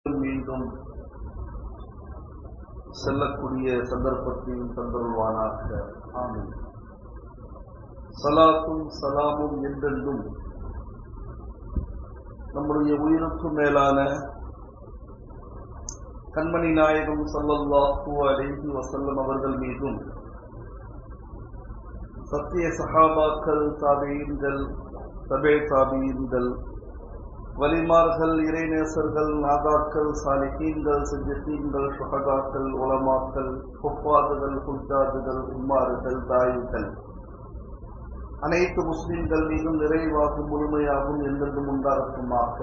மீண்டும் செல்லக்கூடிய சந்தர்ப்பத்தையும் தந்தருள்வானாக. ஆமீன். சலாத்தும் சலாமும் என்றென்றும் நம்முடைய உயிருக்கு மேலான கண்மணி நாயகம் ஸல்லல்லாஹு அலைஹி வஸல்லம் அவர்கள் மீதும், சத்திய சஹாபாக்கள், தாபீன்கள், தபே தாபீன்கள், வலிமார்கள், இறைநேசர்கள், நாதாக்கள், சாலிஹீன்கள், சித்திகீன்கள், ஷுஹதாக்கள், உலமாக்கள், குஃபாதுகள், ஹுஜ்ஜாதுகள், உம்மார்கள், தாயிகள், அனைத்து முஸ்லிம்கள் மீதும் நிறைவாகும் முழுமையாகும் என்றென்றும் உண்டாகட்டுமாக.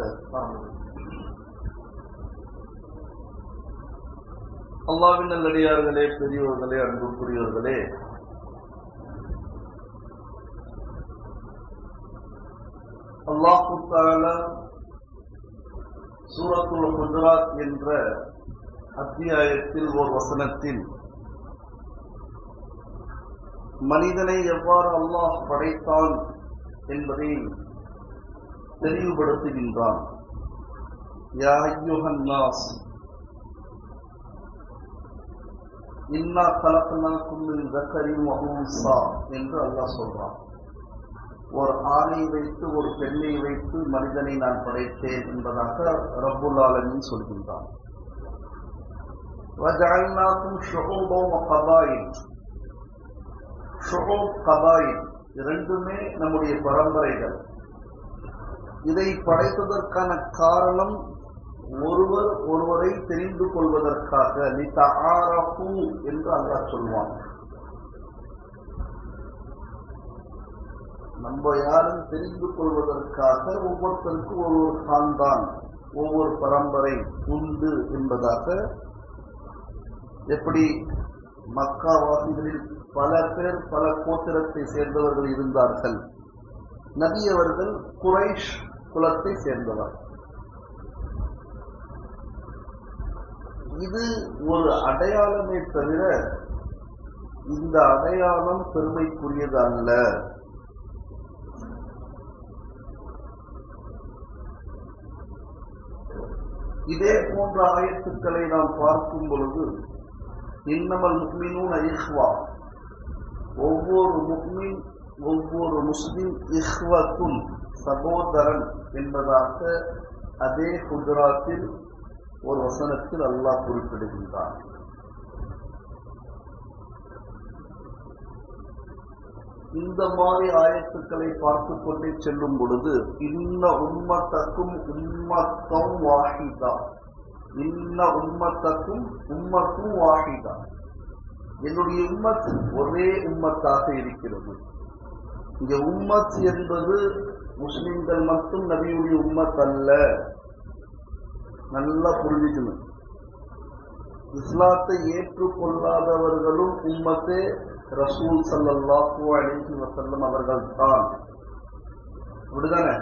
அல்லாஹ்வின் நல்லடியார்களே, பெரியோர்களே, அன்புக்குரியவர்களே, அல்லாஹ் தஆலா சூரத்துல் ஹுஜராத் என்ற அத்தியாயத்தில் ஒரு வசனத்தில் மனிதனை எவ்வாறு அல்லாஹ் படைத்தான் என்பதை தெளிவுபடுத்துகின்றான். யா அய்யுஹன் நாஸ் இன்னா கலக்னாக்கும் மின் ஸக்கரின் வ உன்ஸா என்று அல்லாஹ் சொல்றான். ஒரு ஆணை வைத்து ஒரு பெண்ணை வைத்து மனிதனை நான் படைத்தேன் என்பதாக ரப்புல் ஆலமீன் சொல்கின்றான். வஜஅல்னாக்கும் ஷுஊபன் வ கபாயில். ஷுஊப், கபாயில் இரண்டுமே நம்முடைய பரம்பரைகள். இதை படைத்ததற்கான காரணம் ஒருவர் ஒருவரை தெரிந்து கொள்வதற்காக. லிதஆரஃபு என்று அல்லாஹ் சொல்வான். நம்ம யாரும் தெரிந்து கொள்வதற்காக ஒவ்வொருத்தருக்கும் ஒவ்வொரு காந்தான், ஒவ்வொரு பரம்பரை உண்டு என்பதாக. எப்படி மக்காவாசிகளில் பல பேர் பல கோத்திரத்தை சேர்ந்தவர்கள் இருந்தார்கள். நபி அவர்கள் குரைஷ் குலத்தை சேர்ந்தவர். இது ஒரு அடையாளமே தவிர இந்த அடையாளம் பெருமைக்குரியது அல்ல. இதே போன்ற ஆயத்துக்களை நாம் பார்க்கும் பொழுது, இன்னமல் முஃமினூன இஹ்வா, ஒவ்வொரு முஃமின், ஒவ்வொரு முஸ்லிம் இஹ்வத்துன், சகோதரன் என்பதாக அதே ஹுஜராத்தில் ஒரு வசனத்தில் அல்லாஹ் குறிப்பிடுகின்றான். இந்த மாதிரி ஆயத்துக்களை பார்த்துக் கொண்டே செல்லும் பொழுது, இன்ன உம்மத்தக்கும் உம்மத்தும் வாஹிதா, இன்ன உம்மத்தக்கும் உம்மத்தும் வாஹிதா, என்னுடைய உம்மத் ஒரே உம்மத்தாக இருக்கிறது. இங்க உம்மத் என்பது முஸ்லிம்கள் மட்டும் நபியுடைய உம்மத் அல்ல. நல்லா புரிஞ்சுக்கணும். இஸ்லாத்தை ஏற்றுக்கொள்ளாதவர்களும் உம்மத்தே ரசூல் ஸல்லல்லாஹு அலைஹி வஸல்லம் அவர்கள் தான். அப்படிதானே?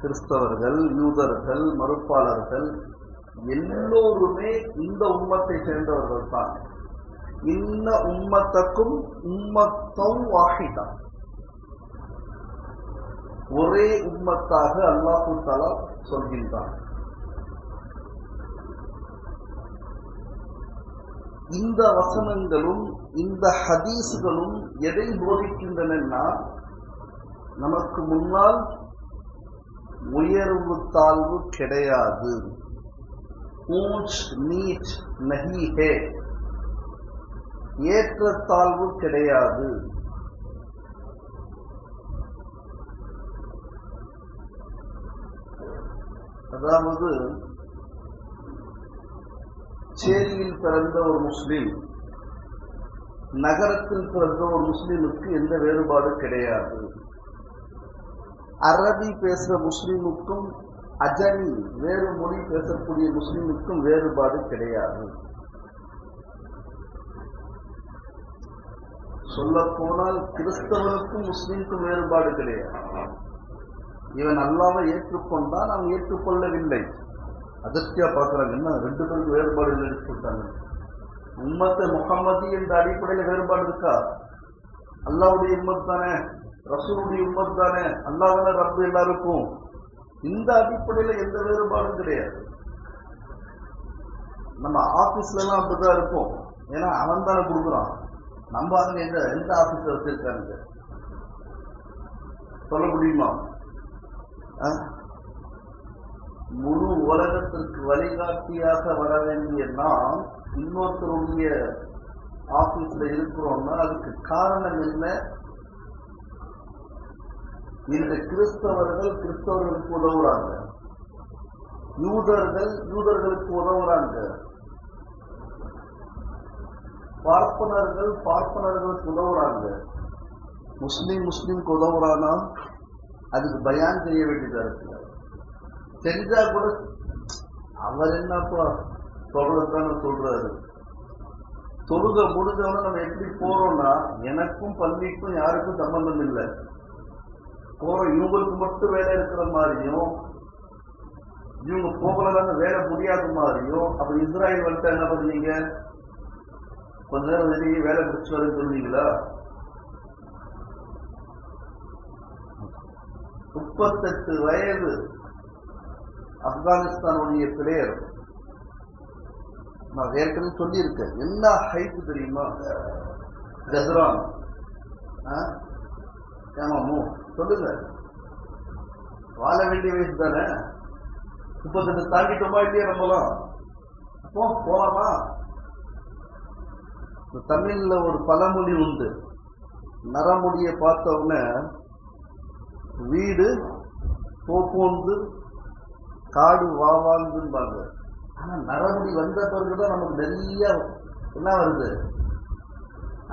கிறிஸ்தவர்கள், யூதர்கள், மறுப்பாளர்கள் எல்லோருமே இந்த உம்மத்தை சேர்ந்தவர்கள் தான். இன்ன உம்மத்தக்கும் உம்மத்தும் வாஹிதா, ஒரே உம்மத்தாக அல்லாஹ் தஆலா சொல்கின்றான். இந்த வசனங்களும் இந்த ஹதீஸ்களும் எதை போதிக்கின்றன? நமக்கு முன்னால் உயர்வு தாழ்வு கிடையாது. ஊஞ்ச் நீச் நஹி ஹே, ஏற்றத்தாழ்வு கிடையாது. அதாவது சேரியில் பிறந்த ஒரு முஸ்லிம், நகரத்தில் பிறந்த ஒரு முஸ்லிமுக்கு எந்த வேறுபாடு கிடையாது. அரபி பேசுற முஸ்லிமுக்கும் அஜமி, வேறு மொழி பேசக்கூடிய முஸ்லிமுக்கும் வேறுபாடு கிடையாது. சொல்ல போனால் கிறிஸ்தவனுக்கும் முஸ்லிமுக்கும் வேறுபாடு கிடையாது. இவன் அல்லாஹ்வை ஏற்றுக்கொண்டான், அவன் ஏற்றுக்கொள்ளவில்லை. அதிர்ச்சியா பார்க்கிறாங்க, என்ன ரெண்டு பேருக்கு வேறுபாடு இல்லைன்னு சொல்லிட்டாங்க. உம்மத்து முஹம்மதி என்ற அடிப்படையில் வேறுபாடு இருக்கா? அல்லாஹ்வுடைய உம்மத் தானே, ரசூலுடைய உம்மத் தானே, அல்லாஹ் தானே ரப்பு எல்லாருக்கும். இந்த அடிப்படையில எந்த வேறுபாடும் கிடையாது. நம்ம ஆபீஸ்ல எல்லாம் அப்படிதான் இருப்போம். ஏன்னா அவன் தானே கொடுக்குறான். நம்ம அங்க எந்த ஆபீஸ்ல வச்சிருக்காங்க சொல்ல முடியுமா? முழு உலகத்திற்கு வழிகாட்டியாக வர வேண்டிய நாம் இன்னொருத்தருடைய ஆபீஸ்ல இருக்கிறோம்னா அதுக்கு காரணம் என்ன? இந்த கிறிஸ்தவர்கள் கிறிஸ்தவர்களுக்கு உதவுறாங்க, யூதர்களுக்கு உதவுறாங்க, பார்ப்பனர்களுக்கு உதவுறாங்க. முஸ்லீம்க்கு உதவுறானா அதுக்கு பயான் செய்ய வேண்டியதா இருக்கு. செஞ்சா கூட அவர் என்னப்பா சொல்றதான சொல்றாரு. தொழுக முடிஞ்சவன நம்ம எப்படி போறோம்னா எனக்கும் பள்ளிக்கும் யாருக்கும் சம்பந்தம் இல்லை. போறோம் இவங்களுக்கு மட்டும் வேலை இருக்கிற மாதிரியும் இவங்க போகலன்னு வேலை முடியாத மாதிரியும். அப்ப இஸ்ராயல் வந்துட்டு என்ன பண்ணுவீங்க? கொஞ்ச நேரம் வெளியே வேலை முடிச்சு வரேன்னு சொல்லுவீங்களா? 38 வயது ஆப்கானிஸ்தானுடைய பிளேயர். நான் ஏற்கனவே சொல்லியிருக்கேன். என்ன ஹைட் தெரியுமா? ஜஹ்ரான் ஏமாமோ சொல்லுங்க. வாழ வேண்டிய வயசு தானே. 38 தாண்டிட்டோமா இல்லையா? நம்மளாம் போலாமா? தமிழ்ல ஒரு பழமொழி உண்டு. நரமுடிய பார்த்தவன வீடு போந்து காடு வாவாங்கும்பாங்க. ஆனா நரமுடி வந்த பிறகுதான் நமக்கு நிறைய என்ன வருது?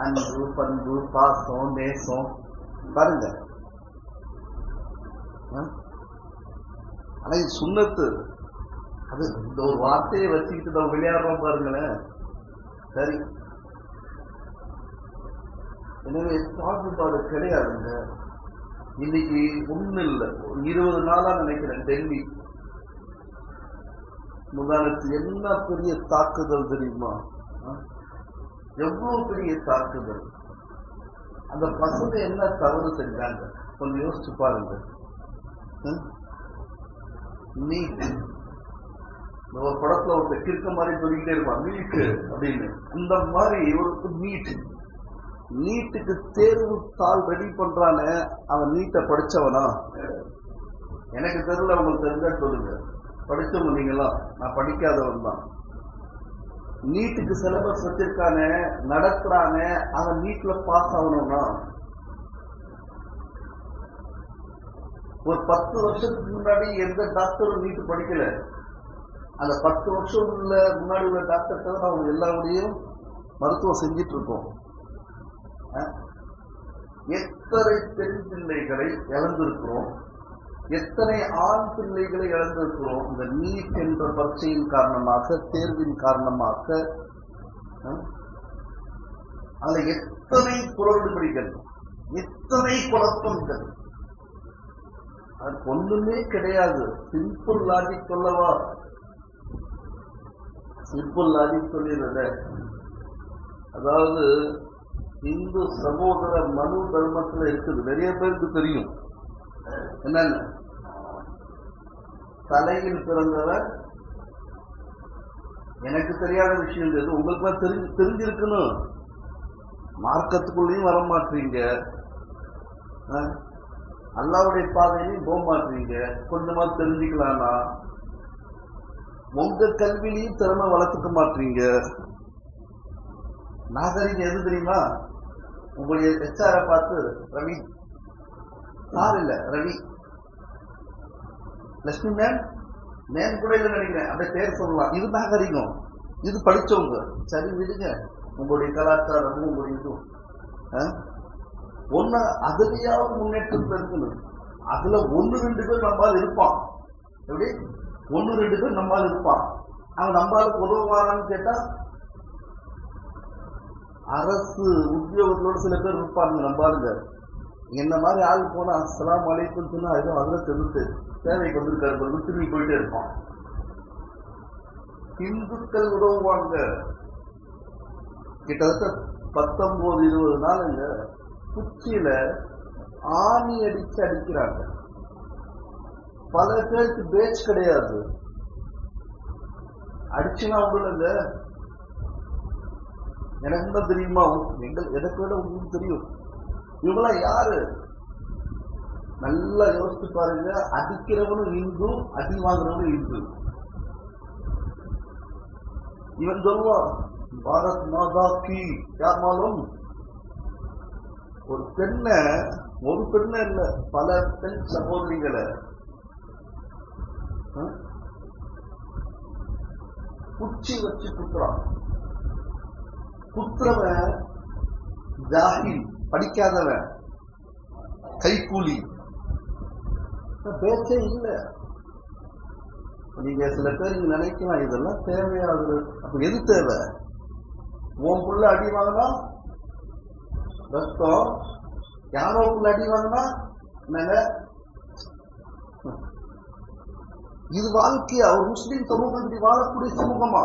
அன்பு, பண்பு, பாசம், நேசம். பாருங்க. ஆனா இது சுண்ணத்து. அது இந்த ஒரு வார்த்தையை வச்சுக்கிட்டு நம்ம விளையாடுறோம் பாருங்களேன். சரி, எனவே பாகுபாடு கிடையாதுங்க. இன்னைக்கு ஒண்ணு இல்லை, 20 நாளா நினைக்கிறேன் டெல்லி முதானத்து என்ன பெரிய தாக்குதல் தெரியுமா? எவ்வளவு பெரிய தாக்குதல். அந்த பசங்க என்ன தவறு செஞ்சாங்க கொஞ்சம் யோசிச்சு பாருங்க. நீட் ஒரு படத்துல ஒரு கிறுக்க மாதிரி சொல்லிக்கிட்டே இருப்பான், நீட்டு அப்படின்னு. அந்த மாதிரி ஒரு நீட்டுக்கு தேர்வு தாள் ரெடி பண்றானே, அவன் நீட்டை படிச்சவனா? எனக்கு தெரியல, உங்களுக்கு தெரிஞ்சா சொல்லுங்க. படிச்சவங்க நீங்களா? நான் படிக்காதவன் தான். நீட்டுக்கு சிலபஸ் வச்சிருக்கானே, நடக்கிறானே, அவன் நீட்ல பாஸ் ஆகணும்னா? ஒரு 10 வருஷத்துக்கு முன்னாடி எந்த டாக்டரும் நீட்டு படிக்கல. அந்த 10 வருஷம் முன்னாடி உள்ள டாக்டர் தான் அவங்க எல்லாருடையும் மருத்துவம் செஞ்சிட்டு இருக்கோம். எத்தனை பெண் பிள்ளைகளை இழந்திருக்கிறோம், எத்தனை ஆண் பிள்ளைகளை இழந்திருக்கிறோம் இந்த நீட் என்ற பரீட்சையின் காரணமாக, தேர்வின் காரணமாக. அதுல எத்தனை குளறுபடிகள், எத்தனை குழப்பங்கள். அதுக்கு ஒண்ணுமே கிடையாது. சிம்பிள் லாஜிக் சொல்லவா? சிம்பிள் லாஜிக் சொல்லிடுறத. அதாவது இந்து சகோதர மனு தர்மத்துல இருக்குது, நிறைய பேருக்கு தெரியும். என்னன்னு? தலையில் பிறந்தவர். எனக்கு தெரியாத விஷயம் எது உங்களுக்கு தெரிஞ்சிருக்கணும். மார்க்கத்துக்குள்ளேயும் வர மாட்டீங்க, அல்லாவுடைய பாதையிலையும் போக மாட்டீங்க. கொஞ்சமா தெரிஞ்சுக்கலாம்னா உங்க கல்வியிலையும் திறமை வளர்த்துக்க மாட்டீங்க. நாகரிகம் எது தெரியுமா? உங்களுடைய HR பார்த்து ரவி சார் இல்ல ரவி, லட்சுமி மேம் கூட இல்லைன்னு நினைக்கிறேன், அப்படியே பேர் சொல்லலாம். இது நாகரிகம், இது படிச்சவங்க. சரி விடுங்க, உங்களுடைய கலாச்சாரமும் உங்களுடைய இதுவும் ஒன்னு அதுலயாவது முன்னேற்றம் இருக்கணும். அதுல 1-2 பேர் நம்மால் இருப்பான். எப்படி 1-2 பேர் நம்மால் இருப்பான். அவன் நம்மளுக்கு உதவுவாரான்னு கேட்டா, அரசு உத்தியோகத்தோடு சில பேர் இருப்பாங்க. நம்பாருங்க, என்ன மாதிரி ஆள் போனா அஸ்ஸலாமு அலைக்கும் சொன்னா அதுவும் அதுல தெரிஞ்சு சேவைக்கு வந்திருக்காரு திரும்பி போயிட்டே இருப்பான். இந்துக்கள் உதவுவாங்க. கிட்டத்தட்ட 19-20 நாளுங்க குச்சியில ஆணி அடிச்சு அடிக்கிறாங்க. பல பேருக்கு பேச்சு கிடையாது. அடிச்சுனா உங்களுங்க எனக்கு தான் தெரியுமா, எனக்கு விட உங்களுக்கு தெரியும். இவங்களா யாரு? நல்லா யோசிச்சு பாருங்க. அடிக்கிறவனும் இந்து, அடி வாங்குறவனும் இந்து. இவன் சொல்லுவான் பாரத் மாதா கி யாமாலும். ஒரு பெண்ணை இல்ல, பல பெண் சகோதரிகளை குச்சி வச்சு குத்துறான். குத்துறவன் ஜாஹில், படிக்காதவன், கைக்கூலி, பேச்சே இல்லை. நீங்க சில பேர் நீங்க நினைக்கலாம் இதெல்லாம் தேவையாது. அப்ப எது தேவை? உன் புள்ள அடி வாங்கினா ரத்தம், யாரோ புள்ள அடி வாங்கினா என்னங்க? இது வாழ்க்கையா? ஒரு முஸ்லீம் சமூகம் இப்படி வாழக்கூடிய சமூகமா?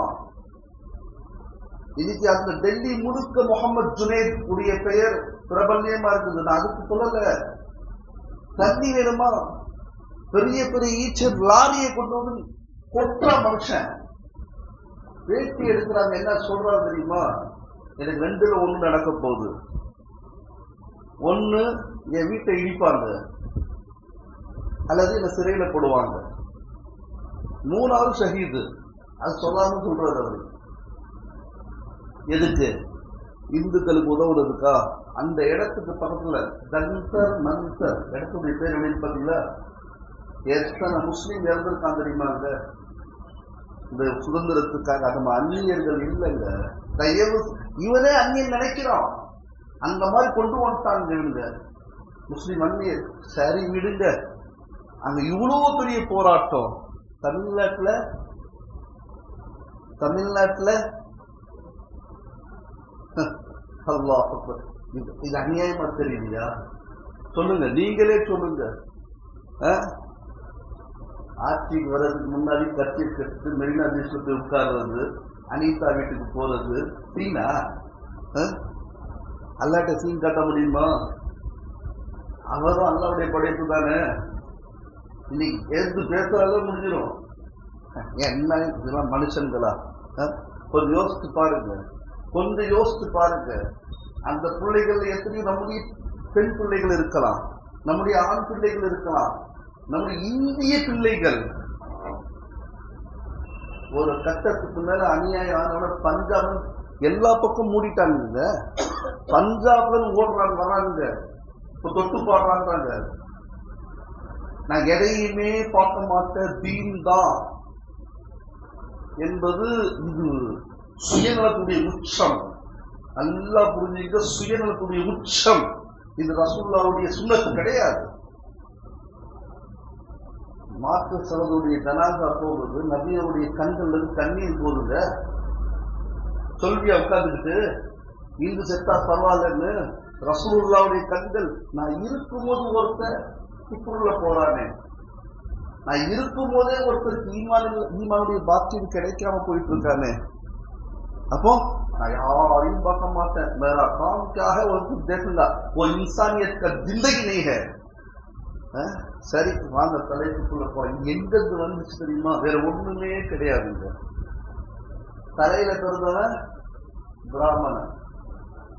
இன்னைக்கு அந்த டெல்லி முழுக்க முகமது ஜுனைத் உடைய பெயர் பிரபல்யமா இருக்குது. நான் அதுக்கு சொல்லல. தண்ணி வேணுமா? பெரிய பெரிய ஈச்சர் லாரியை கொண்டு வந்து கொட்டுற மனுஷன் பேட்டி எடுக்கிறாங்க. என்ன சொல்றாங்க தெரியுமா? எனக்கு ரெண்டுல ஒண்ணு நடக்க போகுது. ஒண்ணு என் வீட்டை இடிப்பாங்க, அல்லது என்ன சிறையில போடுவாங்க. மூணாவது ஷஹீது. அது சொல்லாம சொல்றாரு அவரு. எதுக்கு? இந்துக்களுக்கு உதவுறதுக்கா? அந்த இடத்துக்கு பக்கத்துல ஜந்தர் மந்தர் இடத்துடைய பேர் என்ன பாத்தீங்களா? எத்தனை முஸ்லீம் இறந்திருக்கான் தெரியுமாங்க இந்த சுதந்திரத்துக்காக. நம்ம அந்நியர்கள் இல்லைங்க. தயவு, இவனே அந்நியன் நினைக்கிறான். அந்த மாதிரி கொண்டு வந்துட்டாங்க இவங்க முஸ்லீம் அந்நியர். சரி விடுங்க. அங்க இவ்வளவு பெரிய போராட்டம் தமிழ்நாட்டுல அல்லாஹ் அக்பர். இது அநியாயமா தெரியலையா? சொல்லுங்க, நீங்களே சொல்லுங்க. ஆட்சிக்கு வர்றதுக்கு முன்னாடி கட்சி கட்டு மெரினா பீச்ல உட்கார்றது, அனிதா வீட்டுக்கு போறது சீனா? அல்லாட்ட சீன் காட்ட முடியுமா? அவரும் அல்லாவுடைய படைப்பு தானே. இன்னைக்கு எடுத்து பேசுறாங்க முடிஞ்சிடும். என்ன இதெல்லாம் மனுஷங்களா? கொஞ்சம் யோசித்து பாருங்க. அந்த பிள்ளைகள் எத்தனையோ நம்முடைய பெண் பிள்ளைகள் இருக்கலாம், நம்முடைய ஆண் பிள்ளைகள் இருக்கலாம், நம்முடைய இந்திய பிள்ளைகள். ஒரு கட்டத்துக்கு மேல அநியாயம் ஆனோட பஞ்சாப் எல்லா பக்கம் மூடிட்டாங்க. பஞ்சாப்ல ஓடுறாங்க, வராங்க, இப்ப தொட்டு பாடுறாங்க. நான் எதையுமே பார்க்க மாட்டேன், தீன் தான் என்பது இது சுயநலத்துடைய உச்சம். நல்லா புரிஞ்சுக்க, சுயநலத்துடைய உச்சம். இது ரசூலுல்லாஹ்வுடைய சுன்னத்து கிடையாது. மாற்று சகோதரருடைய ஜனாஸா போகுது, நபியுடைய கண்கள்ல கண்ணீர் போகுதுங்க. சொல்வியா உட்கார்ந்துக்கிட்டு இந்து செத்தா பரவாயில்லன்னு? ரசூலுல்லாஹ்வுடைய கண்கள், நான் இருக்கும்போது ஒருத்தர் குப்புருல போறானே, நான் இருக்கும் போதே ஒருத்தருக்கு ஈமானுடைய பாக்கியம் கிடைக்காம போயிட்டு இருக்கானே, அப்போ நான் யாரையும் பார்க்க மாட்டேன். मेरा काम क्या है वो देखूंगा, वो इंसानियत का जिंदगी नहीं है. சரி வாங்க தலைப்புக்குள்ள போறேன். எங்கிருந்து வந்துச்சு தெரியுமா? வேற ஒண்ணுமே கிடையாதுங்க. தலையில பிறந்தவன் பிராமணன்.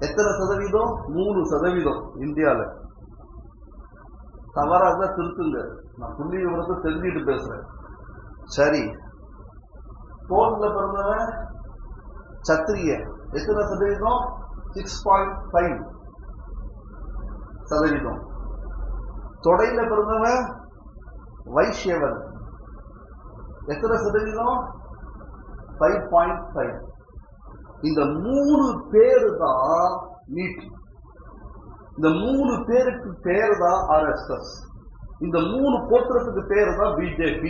எத்தனை சதவீதம்? 3% இந்தியால. தவறாக திருத்துங்க, நான் புள்ளி விவரத்தை தெரிஞ்சுட்டு பேசுறேன். சரி, போன்ல பிறந்தவன் சத்திரிய. எத்தனை சதவீதம்? 6.5%. தொடையில பிறந்தவன் வைஷ்யவன். எத்தனை சதவீதம்? 5.5. இந்த 3 பேரு தான் நீட். இந்த 3 பேருக்கு பேரு தான் RSS. இந்த 3 கோத்திரத்துக்கு பேரு தான் BJP.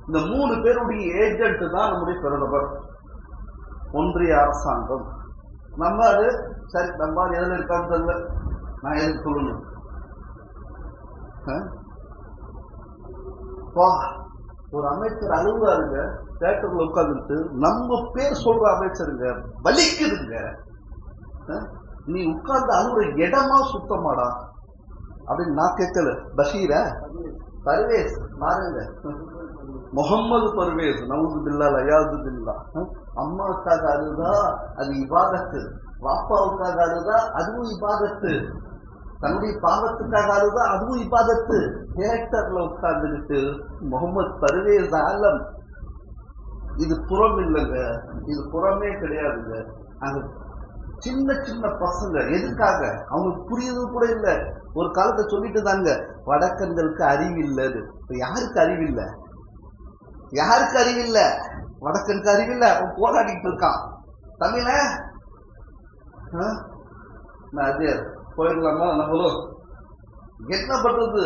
இந்த 3 பேருடைய ஏஜென்ட் தான் நம்முடைய பிரதமர், ஒன்றிய அரசாங்கம். நம்ம அது சரி, நம்ம எதுல இருக்கான்னு தெரியல, நான் எதுக்கு சொல்லணும்? ஒரு அமைச்சர் அழுவாருங்க, தேட்டர்ல உட்கார்ந்துட்டு, நம்ம பேர் சொல்ற அமைச்சருங்க, வலிக்குதுங்க. நீ உட்கார்ந்து அழுவுற இடமா சுத்தமாடா அப்படின்னு நான் கேட்கல. பஷீர பர்வேஸ் பாருங்க, முகம்மது பர்வேஸ் நவுது பில்லா லயாது பில்லா. அம்மாவுக்காக அழுதா அது இபாதத்து, வாப்பாவுக்காக அழுதா அதுவும் இபாதத்து, தன்னுடைய பாவத்துக்காக அழுதா அதுவும் இபாதத்து. தியேட்டர்ல உட்கார்ந்துக்கிட்டு முகமது பர்வேஸ் ஆலம், இது புறம் இல்லைங்க, இது புறமே கிடையாதுங்க. அங்க சின்ன சின்ன பசங்க எதுக்காக அவங்களுக்கு புரியுது கூட இல்லை. ஒரு காலத்தை சொல்லிட்டு தாங்க வடக்கன்களுக்கு அறிவில்லை. யாருக்கு அறிவில்லை? யாருக்கு அறிவில்லை? வடக்கனுக்கு அறிவில்லை. அவன் போராடிட்டு இருக்கான். தமிழ அதே போயிடலாமா? நம்மளும் என்ன பண்றது?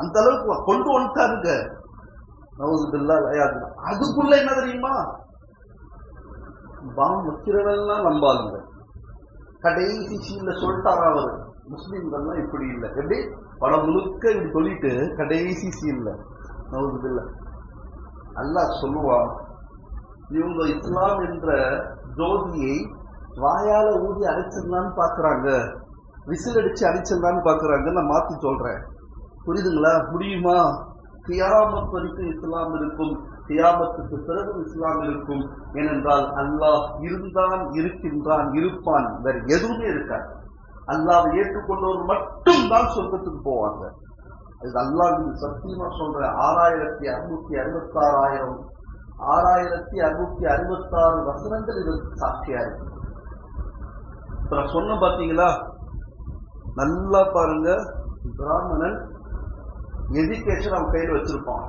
அந்த அளவுக்கு கொண்டு வந்துட்டாருங்க. அதுக்குள்ள என்ன தெரியுமா? பாம் வைக்கிறவெல்லாம் நம்பாளுங்க. கடைசி சீன்ல சொல்லிட்டாரா அவரு, முஸ்லிம்கள்லாம் இப்படி இல்லை. எப்படி படம் முழுக்க இப்படி சொல்லிட்டு கடைசி சீன்ல நவுதுபில்லா அல்லாஹ் சொல்லுவான், இவங்க இஸ்லாம் என்ற ஜோதியை வாயால ஊதி அடைச்சிடலான்னு பாக்குறாங்க, விசில் அடிச்சு அடிச்சிடலான்னு பாக்குறாங்க. நான் மாத்தி சொல்றேன், புரியுதுங்களா? முடியுமா? கியாமத் வரைக்கும் இஸ்லாம் இருக்கும், கியாமத்துக்கு பிறகு இஸ்லாம் இருக்கும். ஏனென்றால் அல்லாஹ் இருந்தான், இருக்கின்றான், இருப்பான், வேற எதுவுமே இருக்காது. அல்லாஹ்வை ஏற்றுக்கொண்டவர் மட்டும் தான் சொர்க்கத்துக்கு போவாங்க. இது அல்லாஹ் சத்தியமா சொல்றேன். 6666 வசனங்கள் இதற்கு சாட்சியா இருக்கு. இப்ப நான் சொன்ன பாத்தீங்களா? நல்லா பாருங்க, பிராமணன் எஜுகேஷன் அவன் கையில் வச்சிருப்பான்.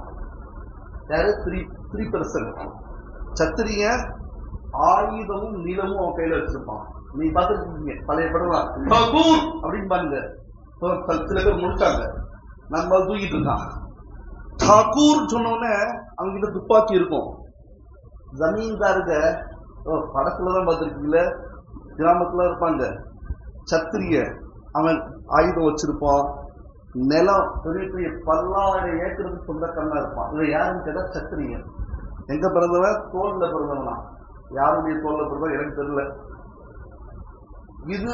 யாரு? 3%. சத்திரிய ஆயுதமும் நிலமும் அவன் கையில வச்சிருப்பான். நீ பார்த்துருக்கீங்க பழைய படம் அப்படின்னு பாருங்க. சில பேர் முடிச்சாங்க, நம்ம தூக்கிட்டு இருக்கான். டாக்கூர் சொன்னோடனே அவங்க கிட்ட துப்பாக்கி இருக்கும். ஜமீன்தாருங்க படத்துலதான் பார்த்துருக்கீங்கள, கிராமத்துல இருப்பாங்க. சத்திரிய அவன் ஆயுதம் வச்சிருப்பான். நிலம் பெரிய பெரிய 10,000 ஏக்கருக்கு சொந்தக்காரனா இருப்பான். இவன் யாருன்னு கேட்டா சத்திரியன். எங்க பிறந்தவன்? தோல்ல பிறந்தவனா. யாருடைய தோல்ல பிறந்தவன் எனக்கு தெரியல. இது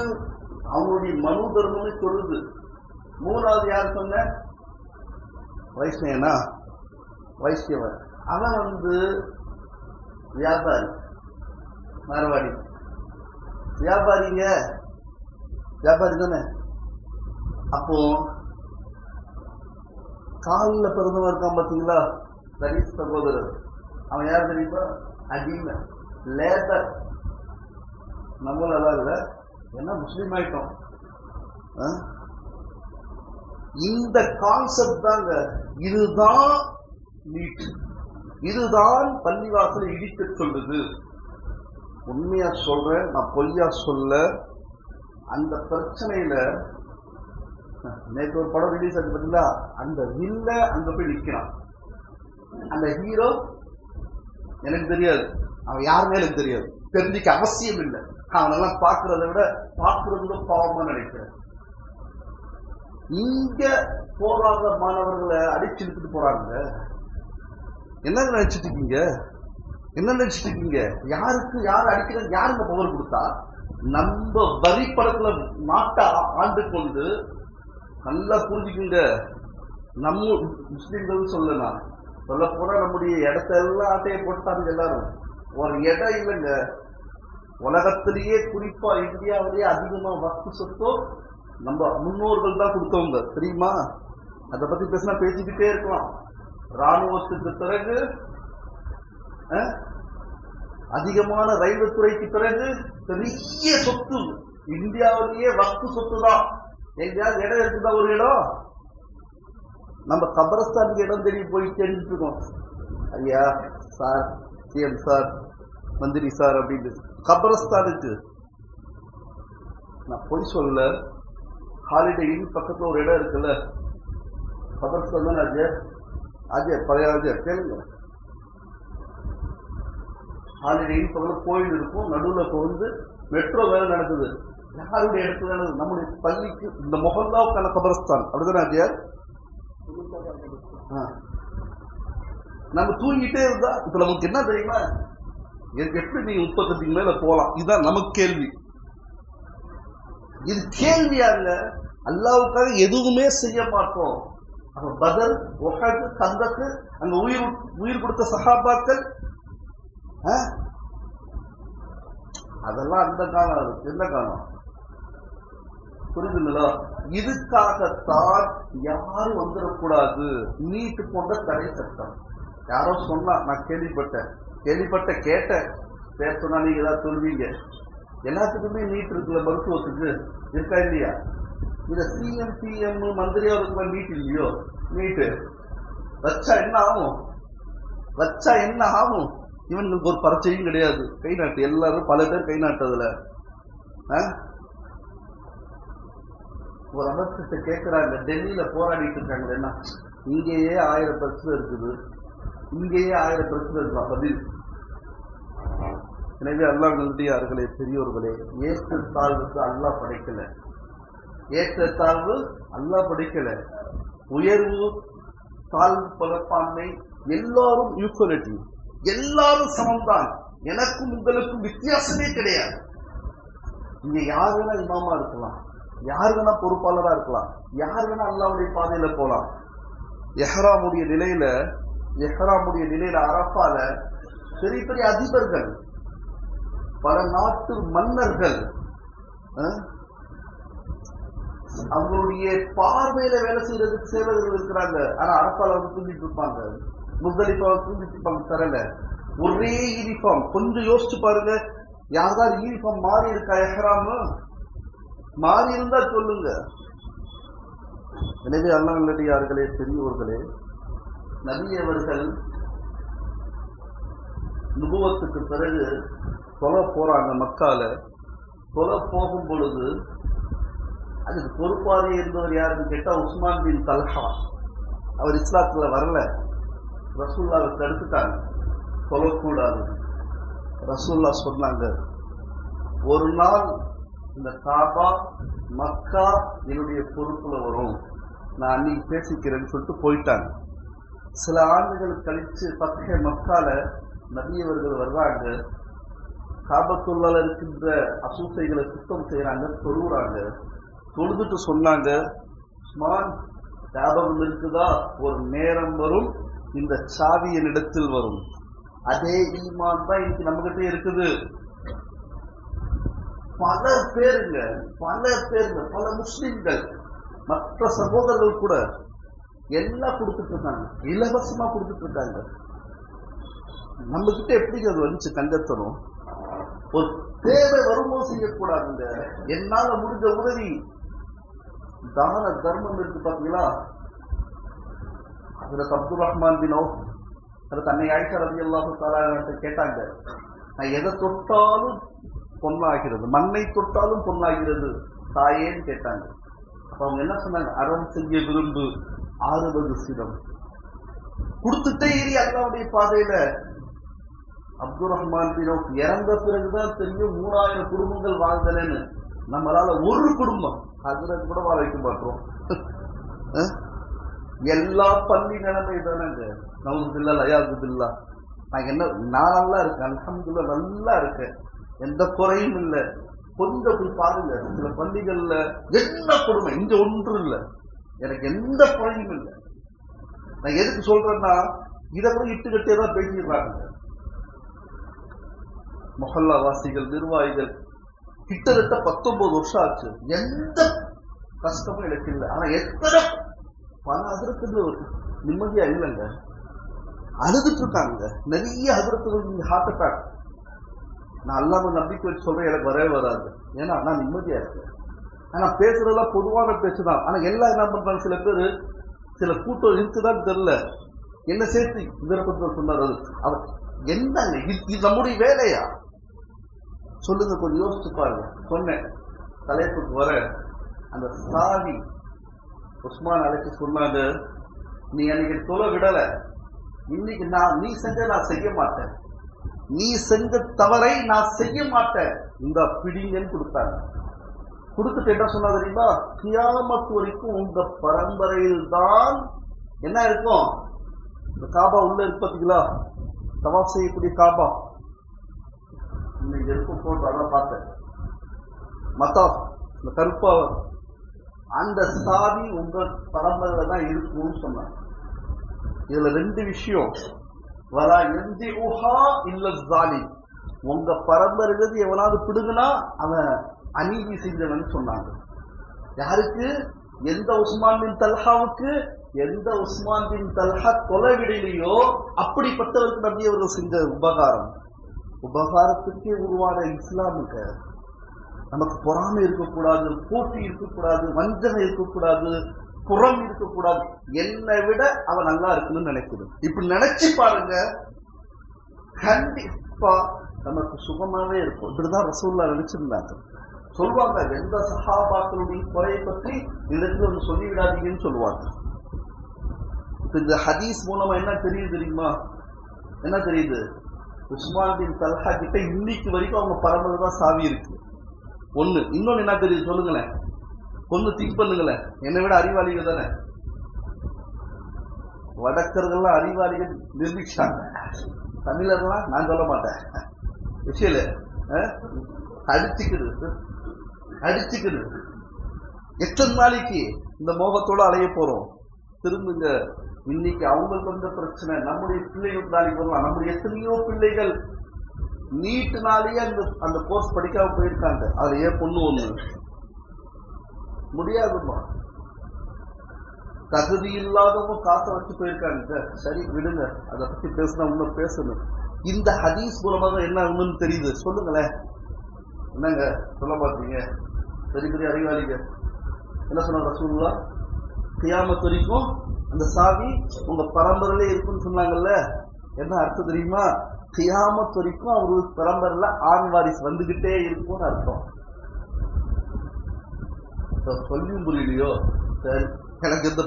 அவங்களுடைய மனு தர்மம்னு சொல்லுது. மூணாவது யார் சொன்ன? வைஷ்ணவனா? வைஷ்ணவன். அவன் வியாபாரி, மாரவாடி வியாபாரிங்க, வியாபாரி தானே. அப்போ காலில் பிறந்தவன் இருக்கான் பார்த்தீங்களா, சரி சகோதரர், அவன் யார் தெரியுமா? அடிமை, லேபர். நம்மளும் அதான் இல்லை, ஏன்னா முஸ்லீம் ஆயிட்டோம். இந்த கான்செப்ட் தாங்க. இதுதான் நீட், இதுதான் பள்ளிவாசலை இடிக்க சொல்லுது. உண்மையா சொல்றேன், நான் பொய்யா சொல்ல. அந்த பிரச்சனையில நேற்று ஒரு படம் ரிலீஸ் ஆச்சு பார்த்தீங்களா, அந்த வில்ல அங்க போய் நிற்கிறான். அந்த ஹீரோ எனக்கு தெரியாது, அவன் யாருமே எனக்கு தெரியாது, தெரிஞ்சிக்க அவசியம் இல்லை. அவனெல்லாம் பார்க்கறத விட பார்க்கறது பாவமா நினைக்கிறேன். இங்க போராடுற மாணவர்களை அடிச்சு இழுத்துட்டு போறாங்க. என்ன நினைச்சிட்டு இருக்கீங்க? என்ன நினைச்சிட்டு இருக்கீங்க? யாருக்கு யார் அடிக்கிறது? யாருங்க பவர் கொடுத்தா? நம்ம வரி படத்துல நாட்டை ஆண்டு கொண்டு நல்லா புரிஞ்சுக்குங்க. நம்ம முஸ்லீம்கள் சொல்லலாம், சொல்ல போனா நம்முடைய இடத்தெல்லாம் ஆட்டையை போட்டாங்க எல்லாரும். ஒரு இடம் இல்லைங்க, உலகத்திலேயே குறிப்பா இந்தியாவிலேயே அதிகமா வஸ்து சொத்தோ நம்ம முன்னோர்கள் தான் கொடுத்தவங்க, தெரியுமா? அதை பத்தி பேசினா பேசிக்கிட்டே இருக்கலாம். ராணுவத்துக்கு பிறகு அதிகமான ரயில்வே துறைக்கு பிறகு பெரிய சொத்து இந்தியாவிலேயே வஸ்து சொத்து தான். எங்கேயாவது இடம் இருக்குதா? ஒரு இடம் நம்ம கபரஸ்தானுக்கு இடம் தேடி போய் தெரிஞ்சுட்டு இருக்கோம். ஐயா சார், சிஎம் சார், மந்திரி சார் அப்படின்னு கபரஸ்தானுக்கு. நான் பொய் சொல்ல, ஹாலிடே இன் பக்கத்துல ஒரு இடம் இருக்குல்ல, கபரஸ்தான் தானே அஜய்? அஜய் பழைய அஜய் கேளுங்க. ஹாலிடே இன் பக்கத்துல கோயில் இருக்கும், நடுவில் இப்போ மெட்ரோ வேலை நடக்குது. யாருடைய இடத்துல நடக்குது? நம்முடைய பள்ளிக்கு இந்த மொஹல்லாவுக்கான கபரஸ்தான், அப்படிதானே அஜயார்? நம்ம தூங்கிட்டே இருந்தா இப்ப நமக்கு என்ன தெரியுமா, எப்படி நீங்க 38 மேல போலாம்? இதுதான் நமக்கு கேள்வி. இது கேள்வியாங்க. அல்லாவுக்காக எதுவுமே செய்ய மாட்டோம். அப்ப பதர், உஹது, கந்தக்கு, அங்க உயிர் கொடுத்த சஹாபாக்கள், அதெல்லாம் அந்த காலம் இருக்கு. என்ன காலம் புரியுதுங்களா? இதுக்காகத்தான் யாரும் வந்துடக்கூடாது நீட்டு போன்ற தடை சட்டம். யாரோ சொன்னா, நான் கேட்டேன் பேச நீங்க ஏதாவது சொல்வீங்க. எல்லாத்துக்குமே நீட் இருக்குல்ல, மருத்துவத்துக்கு இருக்கா இல்லையா? இந்த சிஎம் பிஎம் மந்திரியா இருக்கிற நீட் இல்லையோ? நீட்டு வச்சா என்ன ஆகும்? இவனுக்கு ஒரு பரீட்சையும் கிடையாது. கை நாட்டு எல்லாரும் பல பேர் கை நாட்டதுல ஒரு அமைச்சர்கிட்ட கேட்கிறாங்க, டெல்லியில போராடிட்டு இருக்காங்க, என்ன இங்கேயே 1000 பிரச்சனை இருக்குது, இங்கேயே 1000 பிரச்சனை இருக்கலாம் பதில். எனவே அல்லாஹ் நல்லடியார்களே, பெரியோர்களே, ஏற்றத்தாழ்வுக்கு அல்லாஹ் படைக்கல. ஏற்றத்தாழ்வு அல்லாஹ் படைக்கல. உயர்வு தாழ்வு பலப்பான்மை எல்லாரும் ஈக்குவலிட்டி, எல்லாரும் சமம்தான். எனக்கும் உங்களுக்கும் வித்தியாசமே கிடையாது. இங்க யார் வேணா இமாமா இருக்கலாம், யார் வேணா பொறுப்பாளரா இருக்கலாம், யார் வேணா அல்லாஹ்வுடைய பாதையில போலாம். எஹ்ராமுடைய நிலையில அரஃபால பெரிய பெரிய அதிபர்கள், பல நாட்டு மன்னர்கள் அவங்களுடைய பார்வையில வேலை செய்யறதுக்கு சேவகர்கள் இருக்கிறாங்க. ஆனா அரஃபால வந்து தூங்கிட்டு இருப்பாங்க, முஸ்தலிஃபாவை தூங்கிட்டு இருப்பாங்க தரல. ஒரே யூனிஃபார்ம். கொஞ்சம் யோசிச்சு பாருங்க, யாராவது யூனிஃபார்ம் மாறி இருக்கா? எஹ்ராம் மாறி இருந்தா சொல்லுங்க. எனவே அல்லாஹ் நல்லடியார்களே, பெரியோர்களே, நபி அவர்கள் நுபுவத்துக்கு பிறகு தொலை போறாங்க. மக்கால தொலை போகும் பொழுது அதுக்கு பொறுப்பாளி என்பவர் யாருன்னு கேட்டா உஸ்மான் பின் தல்ஹா. அவர் இஸ்லாத்துல வரல, ரசூல்லாவை தடுத்துட்டாங்க, சொல்லக்கூடாது. ரசூல்லா சொன்னாங்க, ஒரு நாள் இந்த காபா மக்கா என்னுடைய பொறுப்புல வரும், நான் அன்னைக்கு பேசிக்கிறேன்னு சொல்லிட்டு போயிட்டாங்க. சில ஆண்டுகள் கழிச்சு பத்தே மக்கால நபியவர்கள் வர்றாங்க, காபத்துள்ளால இருக்கின்ற அசூசைகளை சுத்தம் செய்யறாங்க, தொழுறாங்க. தொழுதுட்டு சொன்னாங்க, உஸ்மான் ஞாபகம் இருக்குதா, ஒரு நேரம் வரும் இந்த சாவி என்னிடத்தில் வரும். அதே ஈமான் தான் இன்னைக்கு நம்ம கிட்டே இருக்குது. பல பேருங்க பல முஸ்லிம்கள் மற்ற சகோதரர்கள் கூட எல்லாம் கொடுத்துட்டு இருக்காங்க, இலவசமா கொடுத்துட்டு இருக்காங்க. நம்ம கிட்ட எப்படி அது வந்துச்சு? கண்டத்தனும் ஒரு தேவை வரும்போது செய்யக்கூடாதுங்க. என்னால முடிஞ்ச உதவி தான தர்மம் இருக்கு பாத்தீங்களா? அதுல அப்துல் ரஹ்மான் பின் அவுஃப் தன்னை ஆயிஷா ரலியல்லாஹு தஆலா கேட்டாங்க, நான் எதை தொட்டாலும் பொன்னாகிறது, மண்ணை தொட்டாலும் பொன்னாகிறது தாயேன்னு கேட்டாங்க. அப்ப அவங்க என்ன சொன்னாங்க, அறம் செய்ய விரும்பு 60 சிரம் கொடுத்துட்டே ஏறி அல்லாஹ்வுடைய பாதையில. அப்துல் ரஹ்மான் பின் அவுஃப் இறந்த பிறகுதான் தெரியும் 3000 குடும்பங்கள் வாழ்ந்தனன்னு. நம்மளால ஒரு குடும்பம் அதுல கூட வாழ வைக்க மாட்டோம். எல்லா பள்ளி நிலைமை தானங்க. நவுதுபில்லா லயாதுபில்லா. நான் நல்லா இருக்கேன், அல்ஹம்துலில்லாஹ் நல்லா இருக்கேன், எந்த குறையும் இல்லை. கொஞ்சம் போய் பாருங்க, சில பள்ளிகள்ல என்ன கொடுமை, இங்க ஒன்றும் இல்லை, எனக்கு எந்த குறையும் இல்லை. நான் எதுக்கு சொல்றேன்னா, இதை கூட இட்டுக்கட்டே தான் பேசிடுறாங்க. மொஹல்லா வாசிகள், நிர்வாகிகள் கிட்டத்தட்ட 19 வருஷம் ஆச்சு, எந்த கஷ்டமும் எனக்கு இல்லை. ஆனா எத்தனை பல அதிரத்துகள் நிம்மதியா இல்லைங்க, அழுதுட்டு இருக்காங்க. நிறைய அதிரத்துகள் ஹார்ட் அட்டாக். நான் அல்லாம நம்பிக்கை வச்சு சொல்றேன், எனக்கு வரவே வராது. ஏன்னா நான் நிம்மதியா இருக்கேன். ஆனா பேசுறதெல்லாம் பொதுவான பேச்சுதான். ஆனா எல்லாம் என்ன பண்றாங்க, சில பேர் சில கூட்டம் இருக்குதான் தெரியல, என்ன சேர்த்து இதற்கு சொன்னார். அவர் என்னங்க இது நம்முடைய வேலையா சொல்லுங்க, கொஞ்சம் யோசிச்சு பாருங்க. சொன்னேன் தலைப்புக்கு வர அந்த சாவி உஸ்மான் அழைச்சு சொன்னாங்க, நீ அன்னைக்கு தொலை விடல, இன்னைக்கு நீ செஞ்ச நான் செய்ய மாட்டேன், நீ செஞ்ச தவறை நான் செய்ய மாட்டேன், இந்த பிடிங்கன்னு கொடுத்தாங்க. கொடுத்துட்டு என்ன சொன்னா தெரியுமா, கியாமத் வரைக்கும் உங்க பரம்பரையில் தான் என்ன இருக்கும், இந்த காபா உள்ள இருக்கு பாத்தீங்களா, தவாப் செய்யக்கூடிய காபா இன்னைக்கு இருக்கும் போட்டு அதான் பார்த்தேன். மத்தா இந்த கருப்பா அந்த சாவி உங்க பரம்பரையில தான் இருக்கும்னு சொன்னாங்க. இதுல ரெண்டு விஷயம். வலா யன்திஉஹா இல்ல ஸாலிம், உங்க பரம்பரையிலிருந்து எவனாவது பிடுங்கினா அவன் அநீதி செஞ்சவன் சொன்னாங்க. யாருக்கு? எந்த உஸ்மான் பின் தல்ஹாவுக்கு எந்த உஸ்மான் பின் தல்ஹா கொலைவிடலையோ அப்படிப்பட்டவருக்கு நபி அவர்கள் செஞ்ச உபகாரத்துக்கே உருவான இஸ்லாமுக்கு நமக்கு பொறாமை இருக்கக்கூடாது, போட்டி இருக்கக்கூடாது, வஞ்சகம் இருக்கக்கூடாது, புறம் இருக்கக்கூடாது. என்னை விட அவன் நல்லா இருக்குன்னு நினைக்குது. இப்படி நினைச்சு பாருங்க, கண்டிப்பா நமக்கு சுகமாவே இருக்கும். இப்படிதான் ரசூலுல்லாஹ் நினைச்சிருந்தாங்க. சொல்லுவாங்க, எந்த சஹாபாக்களுடைய குறையை பற்றி இடத்துல ஒன்று சொல்லிவிடாதீங்கன்னு சொல்லுவாங்க. இந்த ஹதீஸ் மூலமா என்ன தெரியுது தெரியுமா? என்ன தெரியுது? உஸ்மான் பின் தல்ஹா கிட்ட இன்னைக்கு வரைக்கும் அவங்க பரம்பரை தான் சாவி இருக்கு. ஒண்ணு. இன்னொன்னு என்ன தெரியுது சொல்லுங்களேன், கொஞ்சம் திங்க் பண்ணுங்களேன். என்னை விட அறிவாளிகள் தானே வடக்கர்கள்லாம், அறிவாளிகள் நிரூபிச்சாங்க. தமிழர்லாம் நான் சொல்ல மாட்டேன் விஷயம் அடிச்சுக்குது. எத்தனை நாளைக்கு இந்த மோகத்தோட அலைய போறோம்? திரும்புங்க. இன்னைக்கு அவங்களுக்கு வந்த பிரச்சனை நம்முடைய பிள்ளைகள் நாளைக்கு வரலாம். நம்முடைய எத்தனையோ பிள்ளைகள் நீட்டுனாலேயே அந்த கோர்ஸ் படிக்காம போயிருக்காங்க. அதுல ஏன் பொண்ணு ஒண்ணு முடியாதுமா, தகுதி இல்லாதவங்க காசை வச்சு போயிருக்காங்க. சரி விடுங்க, அதை பத்தி பேசினா இன்னும் பேசணும். இந்த ஹதீஸ் மூலமாக என்ன ஆகுன்னு தெரியுது? சொல்லுங்களேன். என்னங்க சொல்ல மாட்டீங்க? பெரிய பெரிய அறிவாளிங்க என்ன சொன்னாங்க? ரசூலுல்லாஹ் கியாமத் வரைக்கும் அந்த சாவி உங்க பரம்பரையிலே இருக்குன்னு சொன்னாங்கல்ல. என்ன அர்த்தம் தெரியுமா? கியாமத் வரைக்கும் அவரு பரம்பரையில ஆண் வாரிசு வந்துகிட்டே இருக்கும்னு அர்த்தம். சொல்லியும் புரியலையோ? சரி, எனக்கு எந்த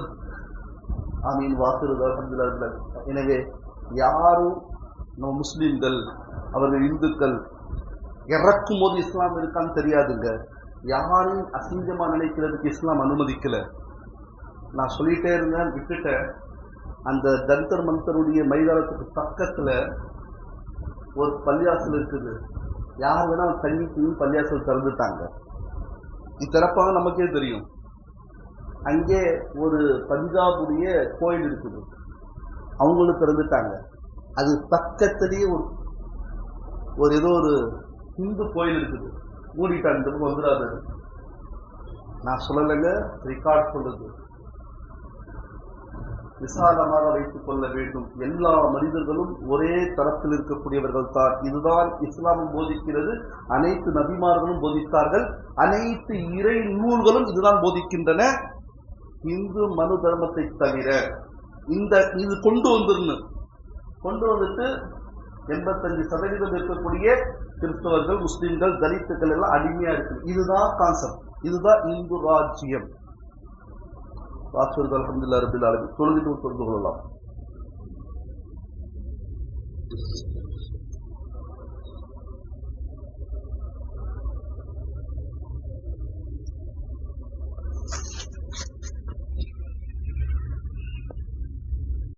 ஆமீன் வாக்குறுதி அல்ஹம்துலில்லாஹ். எனவே யாரும் நம்ம முஸ்லிம்கள், அவர்கள் இந்துக்கள் இறக்கும் போது இஸ்லாம் இருக்கான்னு தெரியாதுங்க. யாரையும் அசிங்கமா நினைக்கிறதுக்கு இஸ்லாம் அனுமதிக்கல. நான் சொல்லிட்டே இருந்தேன், விட்டுட்டேன். அந்த ஜந்தர் மந்தருடைய மைதானத்துக்கு பக்கத்துல ஒரு பள்ளியாசல் இருக்குது. யார் வேணா தண்ணிக்கு பள்ளியாசல் திறந்துட்டாங்க. இத்திறப்பாக நமக்கே தெரியும். அங்கே ஒரு பஞ்சாபுடைய கோயில் இருக்குது, அவங்களும் திறந்துட்டாங்க. அது பக்கத்திலேயே ஒரு ஏதோ ஒரு இந்து கோயில் இருக்குது, மூடிட்டாங்க. வந்துடாது. நான் சொல்லலைங்க, ரெக்கார்ட் சொல்லுது. விசாலமாக வைத்துக் கொள்ள வேண்டும். எல்லா மனிதர்களும் ஒரே தரத்தில் இருக்கக்கூடியவர்கள் தான். இதுதான் இஸ்லாமும் போதிக்கிறது. அனைத்து நபிமார்களும் போதித்தார்கள். அனைத்து இறை நூல்களும் இதுதான் போதிக்கின்றன. இந்து மனு தர்மத்தை தவிர இது கொண்டு வந்துட்டு 85% இருக்கக்கூடிய கிறிஸ்தவர்கள், முஸ்லிம்கள், தலித்துக்கள் எல்லாம் அடிமையா இருக்கு. இதுதான் கான்செப்ட். இதுதான் இந்து ராஜ்யம். அல்ஹம்துலில்லாஹ் ரப்பில் ஆலமீன். தொழுது கொள்ளலாம்.